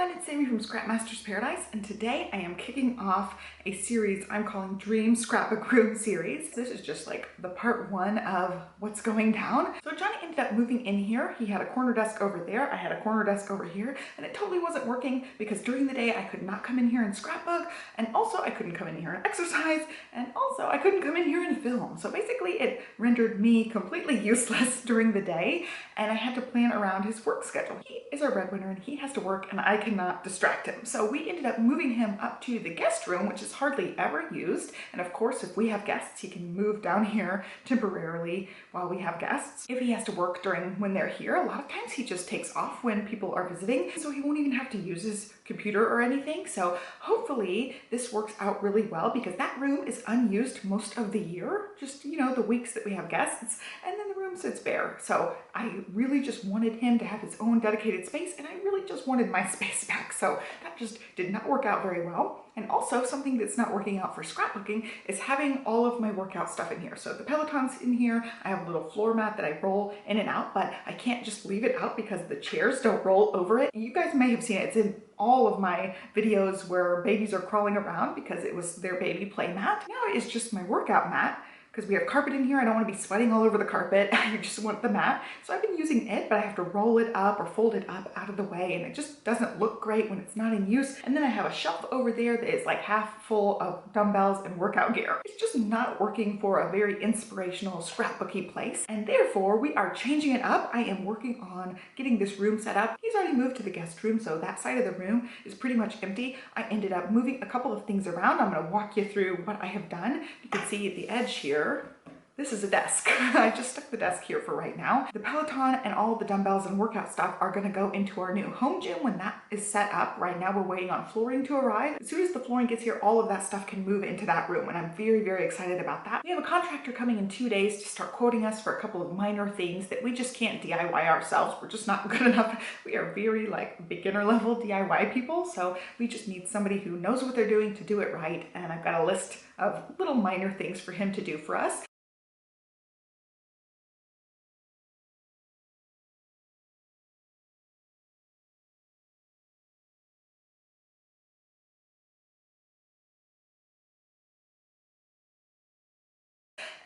everyone, it's Sammy from Scrap Masters Paradise, and today I am kicking off a series I'm calling Dream Scrapbook Room Series. This is just like the part one of what's going down. So Johnny ended up moving in here. He had a corner desk over there, I had a corner desk over here, and it totally wasn't working because during the day I could not come in here and scrapbook, and also I couldn't come in here and exercise, and also I couldn't come in here and film. So basically it rendered me completely useless during the day, and I had to plan around his work schedule. He is our breadwinner and he has to work and I cannot distract him. So we ended up moving him up to the guest room, which is hardly ever used. And of course, if we have guests, he can move down here temporarily while we have guests. If he has to work during when they're here, a lot of times he just takes off when people are visiting. So he won't even have to use his computer or anything. So hopefully this works out really well because that room is unused most of the year, just, you know, the weeks that we have guests, and then the room sits bare. So I really just wanted him to have his own dedicated space, and I really just wanted my space back. So that just did not work out very well. And also something that's not working out for scrapbooking is having all of my workout stuff in here. So the Peloton's in here. I have a little floor mat that I roll in and out, but I can't just leave it out because the chairs don't roll over it. You guys may have seen it. It's in all of my videos where babies are crawling around because it was their baby play mat. Now it's just my workout mat. Because we have carpet in here, I don't want to be sweating all over the carpet. I just want the mat. So I've been using it, but I have to roll it up or fold it up out of the way, and it just doesn't look great when it's not in use. And then I have a shelf over there that is like half full of dumbbells and workout gear. It's just not working for a very inspirational scrapbooky place, and therefore we are changing it up. I am working on getting this room set up. He's already moved to the guest room, so that side of the room is pretty much empty. I ended up moving a couple of things around. I'm going to walk you through what I have done. You can see at the edge here, this is a desk. I just stuck the desk here for right now. The Peloton and all the dumbbells and workout stuff are gonna go into our new home gym when that is set up. Right now we're waiting on flooring to arrive. As soon as the flooring gets here, all of that stuff can move into that room, and I'm very, very excited about that. We have a contractor coming in 2 days to start quoting us for a couple of minor things that we just can't DIY ourselves. We're just not good enough. We are very like beginner level DIY people, so we just need somebody who knows what they're doing to do it right, and I've got a list of little minor things for him to do for us.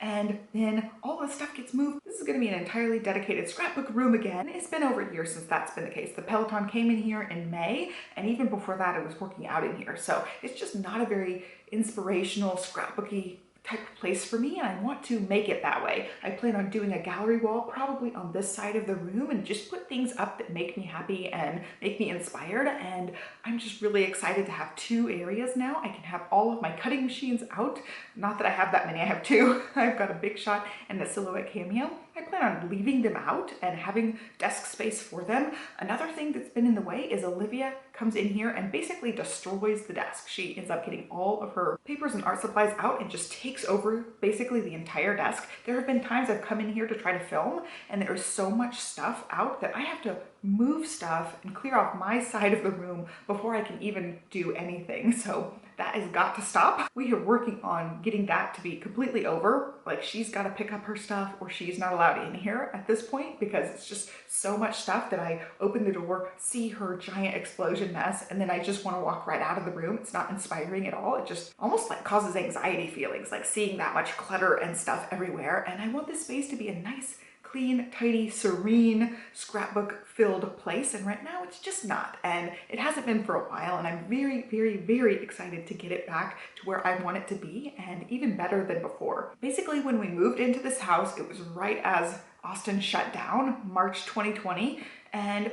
And then all the stuff gets moved. This is going to be an entirely dedicated scrapbook room again. It's been over a year since that's been the case. The Peloton came in here in May, and even before that it was working out in here. So it's just not a very inspirational scrapbooky type of place for me, and I want to make it that way. I plan on doing a gallery wall probably on this side of the room and just put things up that make me happy and make me inspired, and I'm just really excited to have two areas now. I can have all of my cutting machines out. Not that I have that many, I have two. I've got a Big Shot and a Silhouette Cameo. I plan on leaving them out and having desk space for them. Another thing that's been in the way is Olivia comes in here and basically destroys the desk. She ends up getting all of her papers and art supplies out and just takes over basically the entire desk. There have been times I've come in here to try to film and there is so much stuff out that I have to move stuff and clear off my side of the room before I can even do anything. So that has got to stop. We are working on getting that to be completely over. Like, she's got to pick up her stuff or she's not allowed in here at this point because it's just so much stuff that I open the door, see her giant explosion mess, and then I just want to walk right out of the room. It's not inspiring at all. It just almost like causes anxiety feelings, like seeing that much clutter and stuff everywhere. And I want this space to be a nice, clean, tidy, serene, scrapbook filled place, and right now it's just not, and it hasn't been for a while, and I'm very, very, very excited to get it back to where I want it to be, and even better than before. Basically, when we moved into this house, it was right as Austin shut down, March 2020, and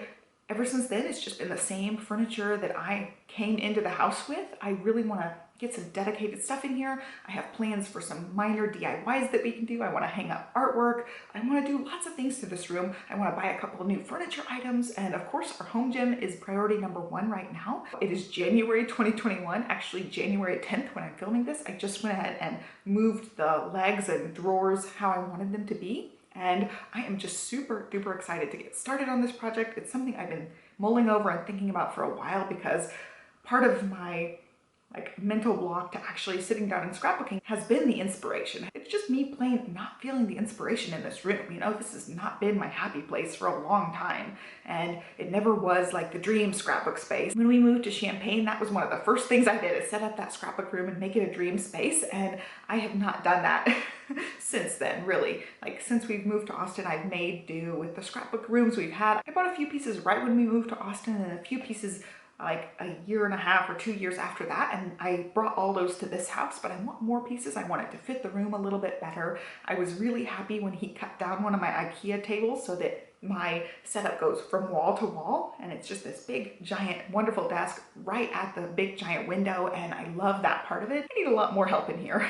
ever since then, it's just been the same furniture that I came into the house with. I really want to get some dedicated stuff in here. I have plans for some minor DIYs that we can do. I want to hang up artwork. I want to do lots of things to this room. I want to buy a couple of new furniture items. And of course, our home gym is priority number one right now. It is January 2021, actually January 10th when I'm filming this. I just went ahead and moved the legs and drawers how I wanted them to be. And I am just super duper excited to get started on this project. It's something I've been mulling over and thinking about for a while because part of my like mental block to actually sitting down and scrapbooking has been the inspiration. It's just me plain not feeling the inspiration in this room. You know, this has not been my happy place for a long time, and it never was like the dream scrapbook space. When we moved to Champaign, that was one of the first things I did, is set up that scrapbook room and make it a dream space, and I have not done that since then, really. Like, since we've moved to Austin, I've made do with the scrapbook rooms we've had. I bought a few pieces right when we moved to Austin and a few pieces like a year and a half or 2 years after that, and I brought all those to this house, but I want more pieces. I want it to fit the room a little bit better. I was really happy when he cut down one of my IKEA tables so that my setup goes from wall to wall, and it's just this big, giant, wonderful desk right at the big, giant window, and I love that part of it. I need a lot more help in here.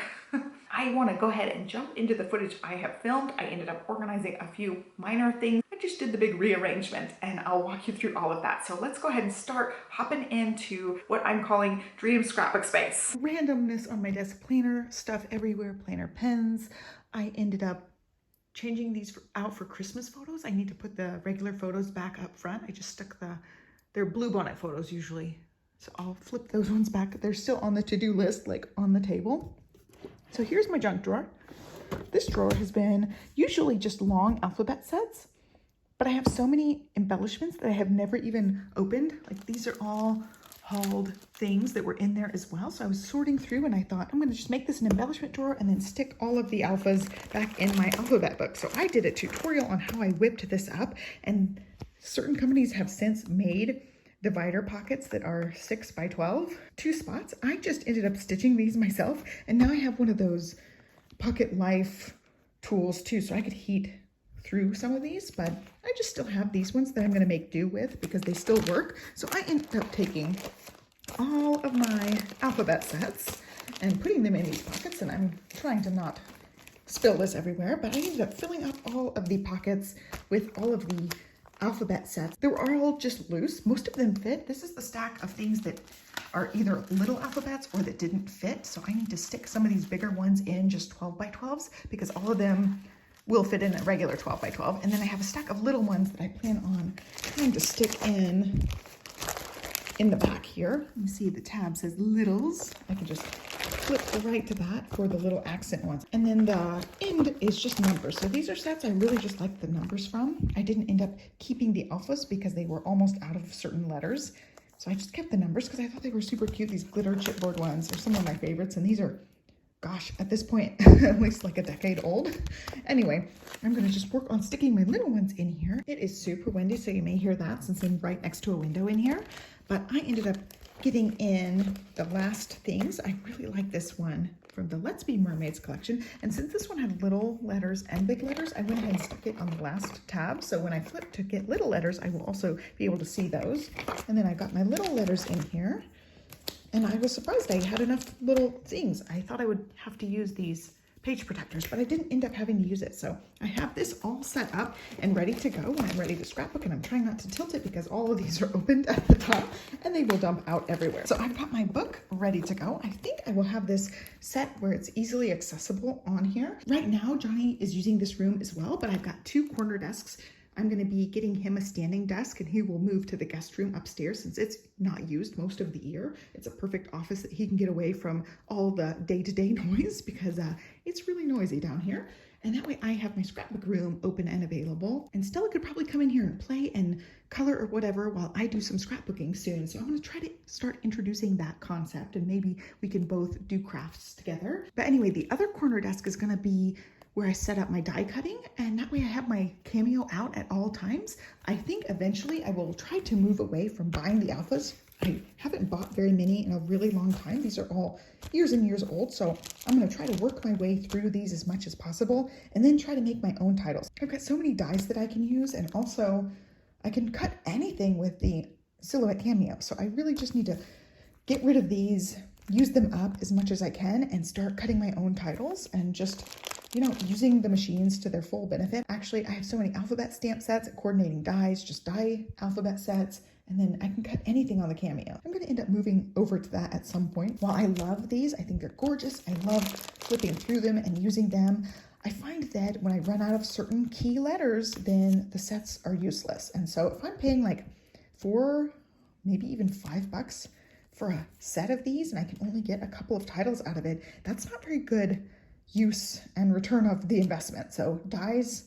I want to go ahead and jump into the footage I have filmed. I ended up organizing a few minor things. I just did the big rearrangement, and I'll walk you through all of that. So let's go ahead and start hopping into what I'm calling Dream Scrapbook Space. Randomness on my desk, planner stuff everywhere, planner pens. I ended up changing these out for Christmas photos. I need to put the regular photos back up front. I just stuck they're bluebonnet photos usually. So I'll flip those ones back. They're still on the to-do list, like on the table. So here's my junk drawer. This drawer has been usually just long alphabet sets, but I have so many embellishments that I have never even opened. Like, these are all hauled things that were in there as well. So I was sorting through and I thought, I'm gonna just make this an embellishment drawer and then stick all of the alphas back in my alphabet book. So I did a tutorial on how I whipped this up, and certain companies have since made divider pockets that are 6 by 12, 2 spots. I just ended up stitching these myself, and now I have one of those Pocket Life tools too, so I could heat through some of these, but I just still have these ones that I'm going to make do with because they still work. So I ended up taking all of my alphabet sets and putting them in these pockets, and I'm trying to not spill this everywhere, but I ended up filling up all of the pockets with all of the alphabet sets. They were all just loose. Most of them fit. This is the stack of things that are either little alphabets or that didn't fit. So I need to stick some of these bigger ones in just 12 by 12s because all of them will fit in a regular 12 by 12. And then I have a stack of little ones that I plan on trying to stick in the back here. You see the tab says littles. I can just flip the right to that for the little accent ones. And then the end is just numbers. So these are sets I really just like the numbers from. I didn't end up keeping the alphas because they were almost out of certain letters. So I just kept the numbers because I thought they were super cute. These glitter chipboard ones are some of my favorites. And these are, gosh, at this point, at least like a decade old. Anyway, I'm going to just work on sticking my little ones in here. It is super windy, so you may hear that since I'm right next to a window in here. But I ended up getting in the last things. I really like this one from the Let's Be Mermaids collection. And since this one had little letters and big letters, I went ahead and stuck it on the last tab. So when I flip to get little letters, I will also be able to see those. And then I got my little letters in here. And I was surprised I had enough little things. I thought I would have to use these page protectors, but I didn't end up having to use it. So I have this all set up and ready to go when I'm ready to scrapbook, and I'm trying not to tilt it because all of these are opened at the top and they will dump out everywhere. So I've got my book ready to go. I think I will have this set where it's easily accessible on here. Right now, Johnny is using this room as well, but I've got 2 corner desks. I'm going to be getting him a standing desk, and he will move to the guest room upstairs since it's not used most of the year. It's a perfect office that he can get away from all the day-to-day noise because it's really noisy down here. And that way I have my scrapbook room open and available. And Stella could probably come in here and play and color or whatever while I do some scrapbooking soon. So I'm going to try to start introducing that concept, and maybe we can both do crafts together. But anyway, the other corner desk is going to be where I set up my die cutting, and that way I have my Cameo out at all times. I think eventually I will try to move away from buying the alphas. I haven't bought very many in a really long time. These are all years and years old, so I'm going to try to work my way through these as much as possible and then try to make my own titles. I've got so many dies that I can use, and also I can cut anything with the Silhouette Cameo, so I really just need to get rid of these, use them up as much as I can, and start cutting my own titles and just, you know, using the machines to their full benefit. Actually, I have so many alphabet stamp sets, coordinating dies, just die alphabet sets, and then I can cut anything on the Cameo. I'm going to end up moving over to that at some point. While I love these, I think they're gorgeous. I love flipping through them and using them. I find that when I run out of certain key letters, then the sets are useless. And so if I'm paying like $4, maybe even $5 for a set of these and I can only get a couple of titles out of it, that's not very good use and return of the investment. So dies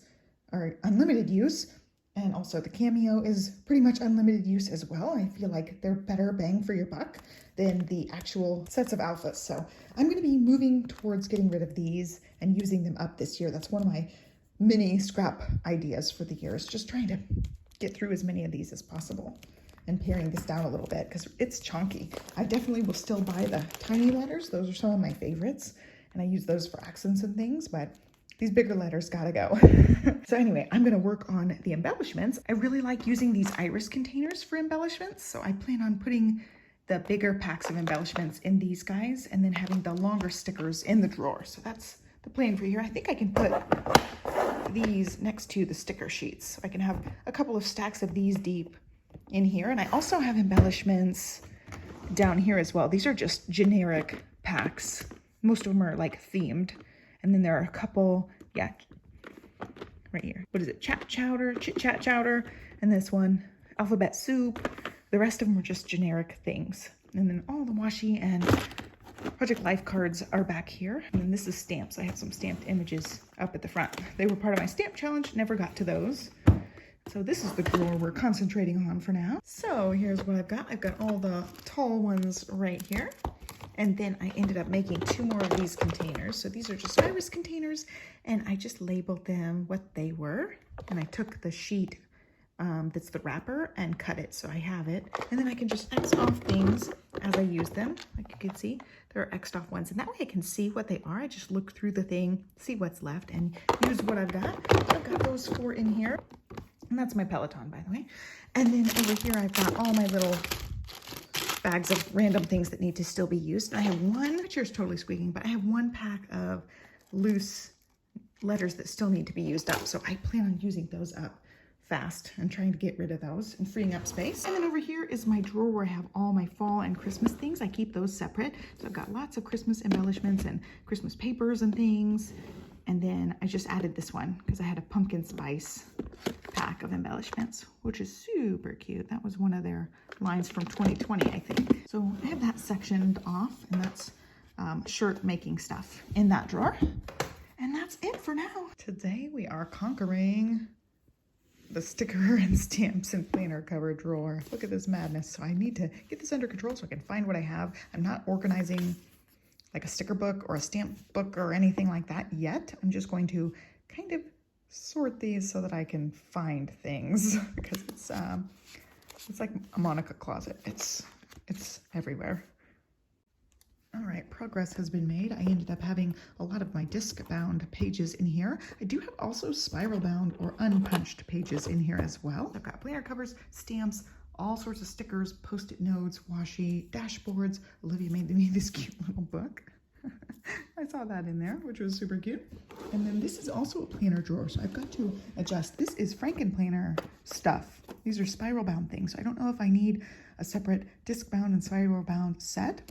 are unlimited use, and also the cameo is pretty much unlimited use as well. I feel like they're better bang for your buck than the actual sets of alphas. So I'm going to be moving towards getting rid of these and using them up this year. That's one of my mini scrap ideas for the year, is just trying to get through as many of these as possible and paring this down a little bit because it's chunky. I definitely will still buy the tiny letters. Those are some of my favorites, and I use those for accents and things, but these bigger letters gotta go. So anyway, I'm gonna work on the embellishments. I really like using these iris containers for embellishments, so I plan on putting the bigger packs of embellishments in these guys and then having the longer stickers in the drawer. So that's the plan for here. I think I can put these next to the sticker sheets. So I can have a couple of stacks of these deep in here, and I also have embellishments down here as well. These are just generic packs. Most of them are like themed. And then there are a couple, yeah, right here. What is it? Chit Chat Chowder, and this one, Alphabet Soup. The rest of them are just generic things. And then all the washi and Project Life cards are back here. And then this is stamps. I have some stamped images up at the front. They were part of my stamp challenge, never got to those. So this is the drawer we're concentrating on for now. So here's what I've got. I've got all the tall ones right here. And then I ended up making 2 more of these containers. So these are just iris containers, and I just labeled them what they were. And I took the sheet that's the wrapper and cut it so I have it. And then I can just X off things as I use them. Like you can see, there are X'd off ones. And that way I can see what they are. I just look through the thing, see what's left, and use what I've got. So I've got those 4 in here. And that's my Peloton, by the way. And then over here, I've got all my little bags of random things that need to still be used. And I have one, my chair's totally squeaking, but I have 1 pack of loose letters that still need to be used up. So I plan on using those up fast and trying to get rid of those and freeing up space. And then over here is my drawer where I have all my fall and Christmas things. I keep those separate. So I've got lots of Christmas embellishments and Christmas papers and things. And then I just added this one because I had a pumpkin spice pack of embellishments, which is super cute. That was one of their lines from 2020, I think. So I have that sectioned off, and that's shirt making stuff in that drawer. And that's it for now. Today we are conquering the sticker and stamps and planner cover drawer. Look at this madness. So I need to get this under control so I can find what I have. I'm not organizing like a sticker book or a stamp book or anything like that yet. I'm just going to kind of sort these so that I can find things because it's like a Monica closet. It's everywhere. All right, progress has been made. I ended up having a lot of my disc bound pages in here. I do have also spiral bound or unpunched pages in here as well. I've got planner covers, stamps, all sorts of stickers, post-it notes, washi, dashboards. Olivia made me this cute little book. I saw that in there, which was super cute. And then this is also a planner drawer, so I've got to adjust. This is Frankenplanner stuff. These are spiral bound things. So I don't know if I need a separate disc bound and spiral bound set.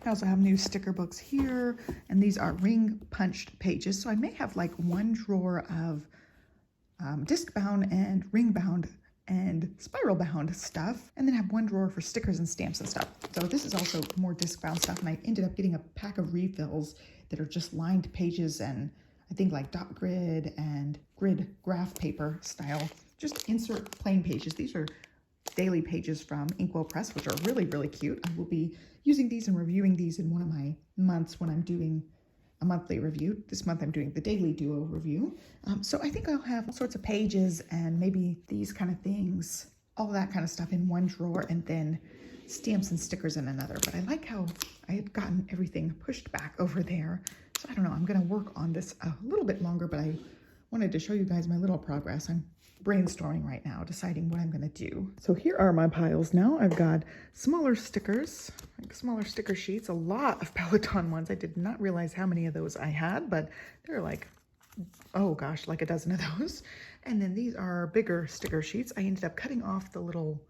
I also have new sticker books here, and these are ring punched pages. So I may have like 1 drawer of disc bound and ring bound and spiral bound stuff, and then have 1 drawer for stickers and stamps and stuff. So this is also more disc bound stuff, and I ended up getting a pack of refills that are just lined pages and I think like dot grid and grid graph paper style. Just insert plain pages. These are daily pages from Inkwell Press, which are really, really cute. I will be using these and reviewing these in one of my months when I'm doing a monthly review. This month I'm doing the daily duo review. So I think I'll have all sorts of pages and maybe these kind of things, all that kind of stuff in 1 drawer, and then stamps and stickers in another. But I like how I had gotten everything pushed back over there. So I don't know, I'm gonna work on this a little bit longer, but I wanted to show you guys my little progress. I'm brainstorming right now, deciding what I'm gonna do. So here are my piles now. I've got smaller stickers, like smaller sticker sheets, a lot of Peloton ones. I did not realize how many of those I had, but they're like, oh gosh, like a dozen of those. And then these are bigger sticker sheets. I ended up cutting off the little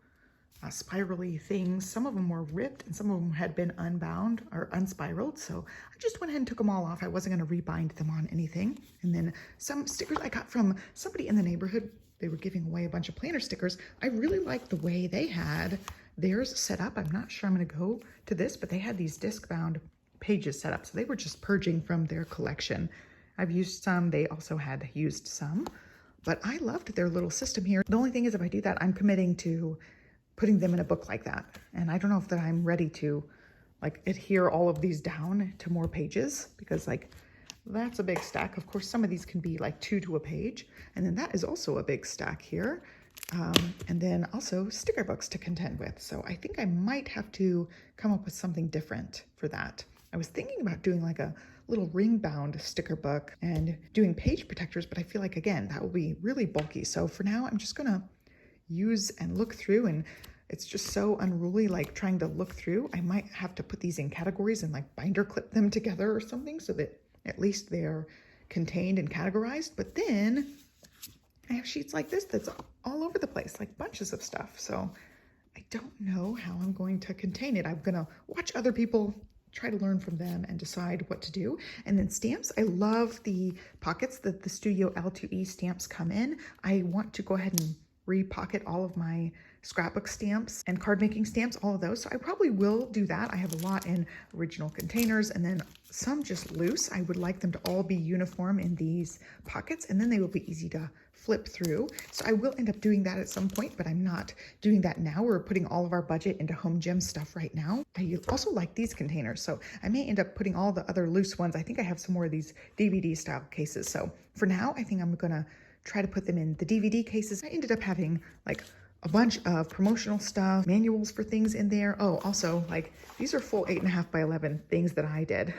spirally things. Some of them were ripped and some of them had been unbound or unspiraled. So I just went ahead and took them all off. I wasn't gonna rebind them on anything. And then some stickers I got from somebody in the neighborhood. They were giving away a bunch of planner stickers. I really liked the way they had theirs set up. I'm not sure I'm going to go to this, but they had these disc bound pages set up. So they were just purging from their collection. I've used some. They also had used some, but I loved their little system here. The only thing is if I do that, I'm committing to putting them in a book like that. And I don't know if that I'm ready to like adhere all of these down to more pages, because like that's a big stack. Of course, some of these can be like 2 to a page. And then that is also a big stack here. And then also sticker books to contend with. So I think I might have to come up with something different for that. I was thinking about doing like a little ring bound sticker book and doing page protectors, but I feel like, again, that will be really bulky. So for now, I'm just gonna use and look through, and it's just so unruly, like trying to look through. I might have to put these in categories and like binder clip them together or something so that at least they're contained and categorized. But then I have sheets like this that's all over the place, like bunches of stuff. So I don't know how I'm going to contain it. I'm gonna watch other people, try to learn from them and decide what to do. And then stamps, I love the pockets that the Studio L2E stamps come in. I want to go ahead and re-pocket all of my scrapbook stamps and card making stamps, all of those. So I probably will do that. I have a lot in original containers and then some just loose. I would like them to all be uniform in these pockets, and then they will be easy to flip through. So I will end up doing that at some point, but I'm not doing that now. We're putting all of our budget into home gym stuff right now. I also like these containers, so I may end up putting all the other loose ones. I think I have some more of these DVD style cases. So for now, I think I'm gonna try to put them in the DVD cases. I ended up having like a bunch of promotional stuff, manuals for things in there. Oh, also like these are full 8.5 by 11 things that I did.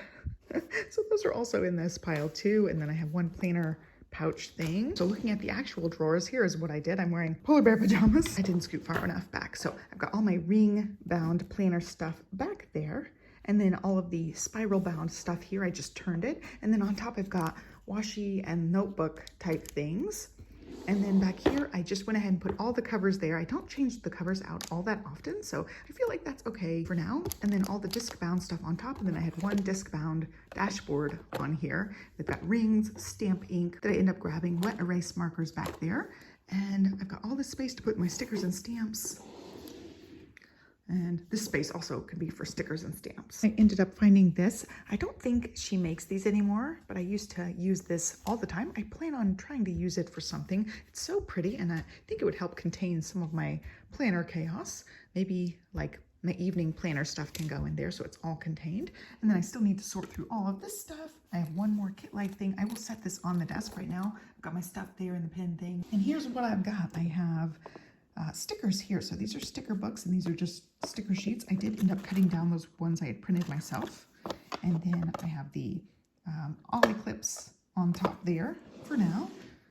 So those are also in this pile too. And then I have one planner pouch thing. So looking at the actual drawers, here is what I did. I'm wearing polar bear pajamas. I didn't scoot far enough back. So I've got all my ring bound planner stuff back there. And then all of the spiral bound stuff here, I just turned it. And then on top, I've got washi and notebook type things. And then back here, I just went ahead and put all the covers there. I don't change the covers out all that often, so I feel like that's okay for now. And then all the disc bound stuff on top. And then I had one disc bound dashboard on here. They've got rings, stamp ink that I end up grabbing, wet erase markers back there. And I've got all this space to put my stickers and stamps. And this space also can be for stickers and stamps. I ended up finding this. I don't think she makes these anymore, but I used to use this all the time. I plan on trying to use it for something. It's so pretty, and I think it would help contain some of my planner chaos. Maybe like my evening planner stuff can go in there so it's all contained. And then I still need to sort through all of this stuff. I have one more kit life thing. I will set this on the desk right now. I've got my stuff there in the pin thing. And here's what I've got. I have stickers here. So these are sticker books and these are just sticker sheets. I did end up cutting down those ones I had printed myself. And then I have the ollie clips on top there for now.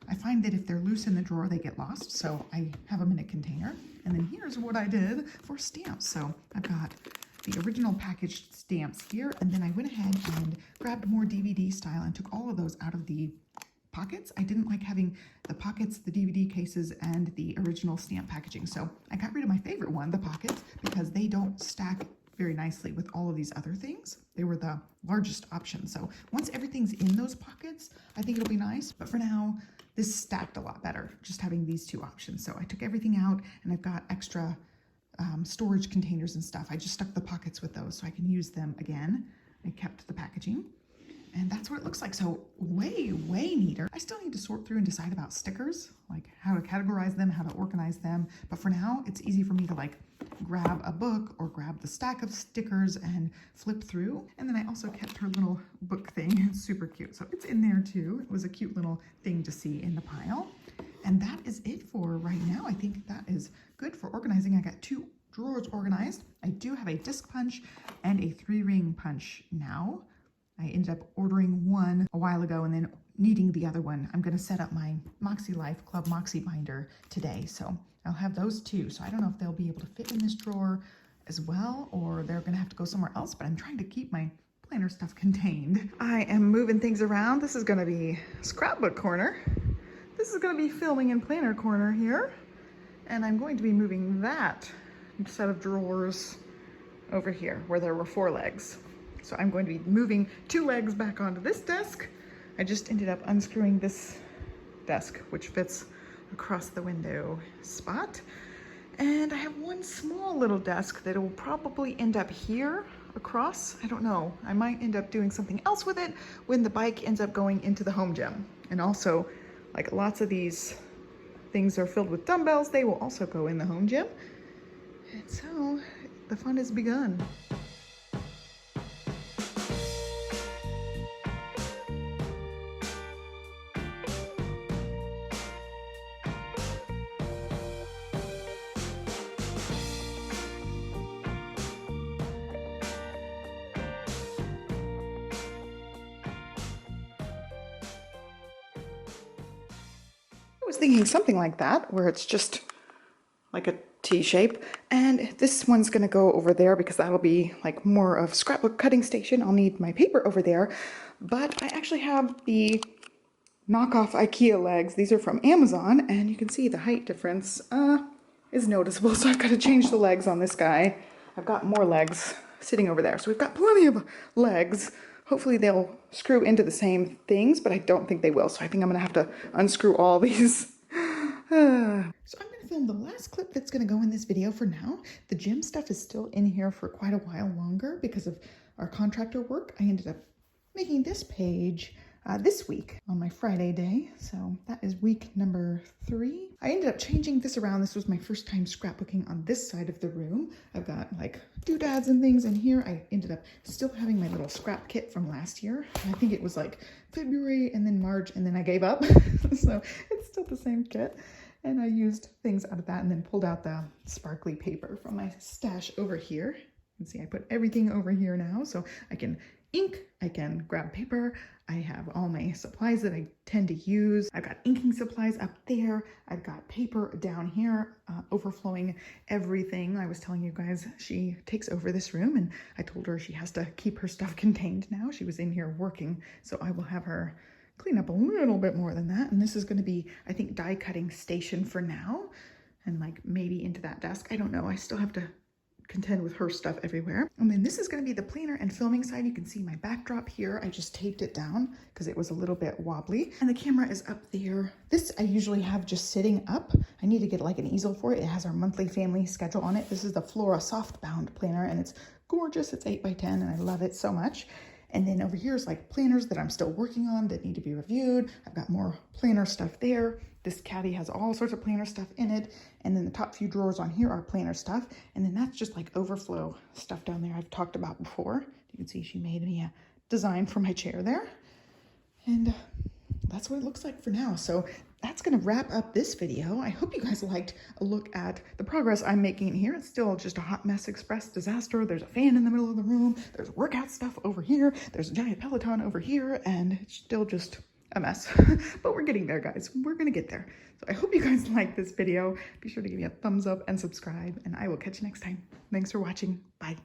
I find that if they're loose in the drawer, they get lost. So I have them in a container. And then here's what I did for stamps. So I've got the original packaged stamps here. And then I went ahead and grabbed more DVD style and took all of those out of the pockets. I didn't like having the pockets, the DVD cases, and the original stamp packaging. So I got rid of my favorite one, the pockets, because they don't stack very nicely with all of these other things. They were the largest option. So once everything's in those pockets, I think it'll be nice. But for now, this stacked a lot better, just having these two options. So I took everything out and I've got extra storage containers and stuff. I just stuck the pockets with those so I can use them again. I kept the packaging. And that's what it looks like. So way, way neater. I still need to sort through and decide about stickers, like how to categorize them, how to organize them. But for now, it's easy for me to like grab a book or grab the stack of stickers and flip through. And then I also kept her little book thing. It's super cute. So it's in there too. It was a cute little thing to see in the pile. And that is it for right now. I think that is good for organizing. I got 2 drawers organized. I do have a disc punch and a 3-ring punch now. I ended up ordering one a while ago and then needing the other one. I'm going to set up my Moxie Life Club Moxie binder today. So I'll have those 2. So I don't know if they'll be able to fit in this drawer as well, or they're going to have to go somewhere else, but I'm trying to keep my planner stuff contained. I am moving things around. This is going to be scrapbook corner. This is going to be filming in planner corner here. And I'm going to be moving that set of drawers over here where there were 4 legs. So I'm going to be moving 2 legs back onto this desk. I just ended up unscrewing this desk, which fits across the window spot. And I have one small little desk that will probably end up here across. I don't know. I might end up doing something else with it when the bike ends up going into the home gym. And also, like lots of these things are filled with dumbbells, they will also go in the home gym. And so the fun has begun. I was thinking something like that, where it's just like a T shape, and this one's gonna go over there because that'll be like more of scrapbook cutting station. I'll need my paper over there, but I actually have the knockoff IKEA legs. These are from Amazon, and you can see the height difference is noticeable, so I've got to change the legs on this guy. I've got more legs sitting over there, so we've got plenty of legs. Hopefully they'll screw into the same things, but I don't think they will, so I think I'm gonna have to unscrew all these. So I'm gonna film the last clip that's gonna go in this video for now. The gym stuff is still in here for quite a while longer because of our contractor work. I ended up making this page this week on my Friday day. So that is week number 3. I ended up changing this around. This was my first time scrapbooking on this side of the room. I've got like doodads and things in here. I ended up still having my little scrap kit from last year. I think it was like February and then March, and then I gave up. So it's still the same kit. And I used things out of that and then pulled out the sparkly paper from my stash over here. You can see I put everything over here now, so I can ink, I can grab paper. I have all my supplies that I tend to use. I've got inking supplies up there. I've got paper down here, overflowing everything. I was telling you guys, she takes over this room, and I told her she has to keep her stuff contained now. She was in here working, so I will have her clean up a little bit more than that. And this is going to be, I think, die cutting station for now, and like maybe into that desk. I don't know. I still have to contend with her stuff everywhere. And then this is going to be the planer and filming side. You can see my backdrop here. I just taped it down because it was a little bit wobbly. And the camera is up there. This I usually have just sitting up. I need to get like an easel for it. It has our monthly family schedule on it. This is the Flora softbound planner, and it's gorgeous. It's 8x10 and I love it so much. And then over here is like planners that I'm still working on that need to be reviewed. I've got more planner stuff there. This caddy has all sorts of planner stuff in it. And then the top few drawers on here are planner stuff. And then that's just like overflow stuff down there I've talked about before. You can see she made me a design for my chair there. And that's what it looks like for now. So that's going to wrap up this video. I hope you guys liked a look at the progress I'm making here. It's still just a hot mess express disaster. There's a fan in the middle of the room. There's workout stuff over here. There's a giant Peloton over here, and it's still just a mess. But we're getting there, guys. We're going to get there. So I hope you guys like this video. Be sure to give me a thumbs up and subscribe, and I will catch you next time. Thanks for watching. Bye.